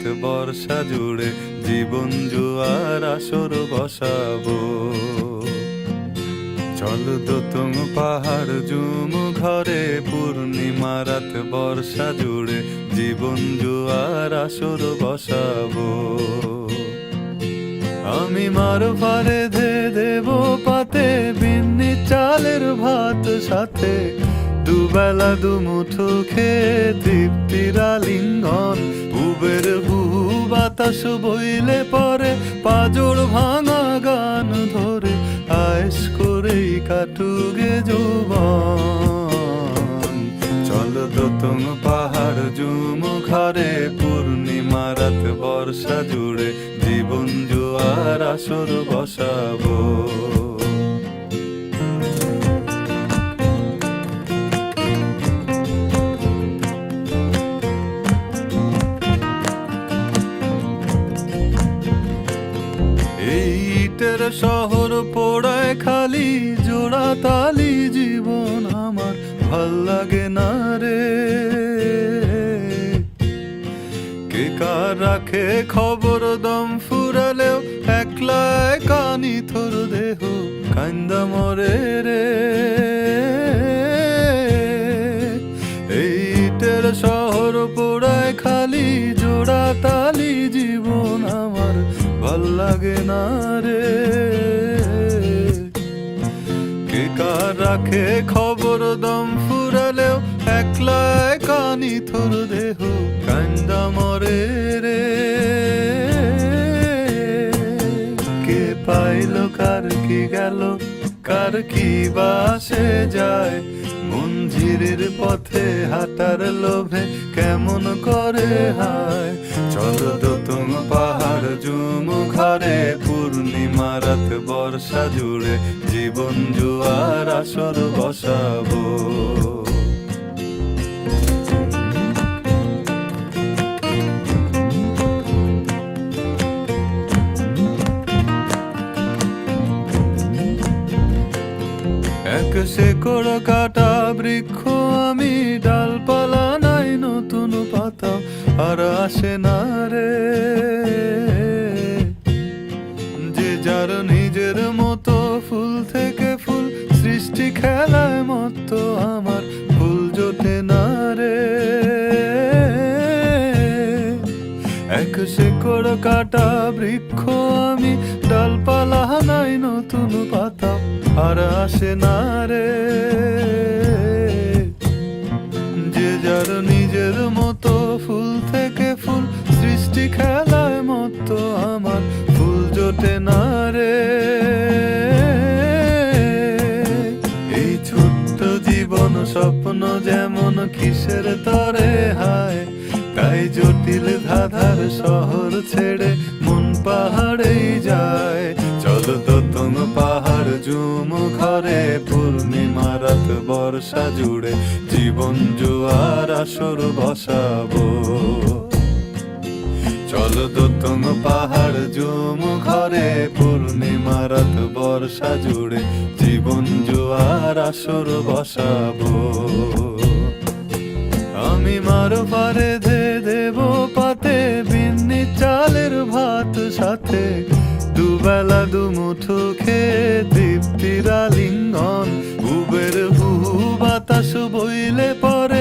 রাত বর্ষা জুড়ে জীবন জুয়ার আসর বসাবো। চল দোতং পাহাড় জুম ঘরে পূর্ণিমা রাত বর্ষা জুড়ে জীবন জুয়ার আসর বসাবো। আমি মার ফারে ধে দেব পাতে বিন্নি চালের ভাত সাথে, দুবেলা দুমুঠো খেয়ে তৃপ্তির আলিঙ্গন। উবের হুহু বাতাস বইলে পরে পাজর ভাঙা গান ধরে আয়েশ করেই কাটুগে যৌবন। চল দোতং পাহাড় জুম ঘরে পূর্ণিমা রাত বর্ষা জুড়ে জীবন জুয়ার আসর বসাবো। ইটের শহর পোড়ায় খালি জোড়া তালি জীবন আমার ভাল লাগে না রে। কে কার রাখে খবর দম ফুরালেও একলা কানি থর দেহ কান্দা মরে রে। ইটের শহর পোড়ায় খালি জোড়া তালি জীবন আমার ভাল লাগে না রে। কে কার রাখে খবর দম ফুরালেও একলা কানি থর দেহ কান্দা মরে রে। কে পাইল কার কি গেল কার কি বাসে যায়, মঞ্জিরের পথে হাঁটার লোভে কেমন করে হায়। চল দোতং পাহাড় জুম ঘরে পূর্ণিমা রাত বর্ষা জুড়ে জীবন জুয়ার আসর বসাবো। এক শেকড় কাটা বৃক্ষ আমি, ডালপালা নাই নতুন পাতা আর আসে না রে। যে যার নিজের মতো ফুল থেকে ফুল সৃষ্টি খেলায় মতো আমার ফুল জোটে না রে। এক শেকড় কাটা বৃক্ষ আমি, ডালপালা নাই নতুন পাতা আর আসে না রে। যে যার নিজের মতো ফুল থেকে ফুল সৃষ্টি খেলায় মতো আমার ফুল জোটে না রে। এই ছোট্ট জীবন স্বপ্ন যেমন কিসের তরে হায়, তাই জটিল ধাঁধার শহর ছেড়ে মন পাহাড়েই যায়। চল দোতং পাহাড় জুম ঘরে পূর্ণিমা রাত বর্ষা জুড়ে জীবন জুয়ার আসর বসাবো। চল দোতং পাহাড় জুম ঘরে পূর্ণিমা রাত বর্ষা জুড়ে জীবন জুয়ার আসর বসাবো। আমি মার ফারে ধে দেব পাতে বিন্নি চালের ভাত সাথে, দুবেলা দুমুঠো খেয়ে তৃপ্তির আলিঙ্গন। উবের হুহু বাতাস বইলে পরে